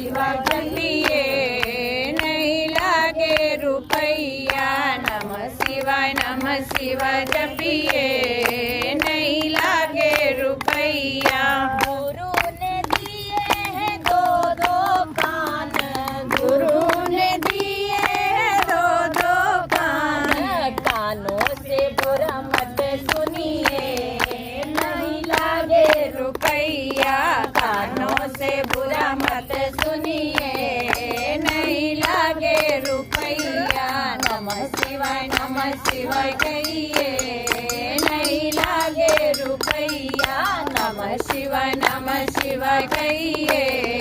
शिवाय जपिए नहीं लागे रुपैया। नमः शिवाय जपिए नहीं लागे रुपैया। गुरु ने दिए हैं दो दो कान, गुरु ने दिए हैं दो दो कान, कानों से बुरा मत सुनिए नहीं लागे रुपैया। कानों से बुरा मत सुनिए नहीं लागे रुपैया। नमः शिवाय कहिए नहीं लागे रुपैया। नमः शिवाय कहिए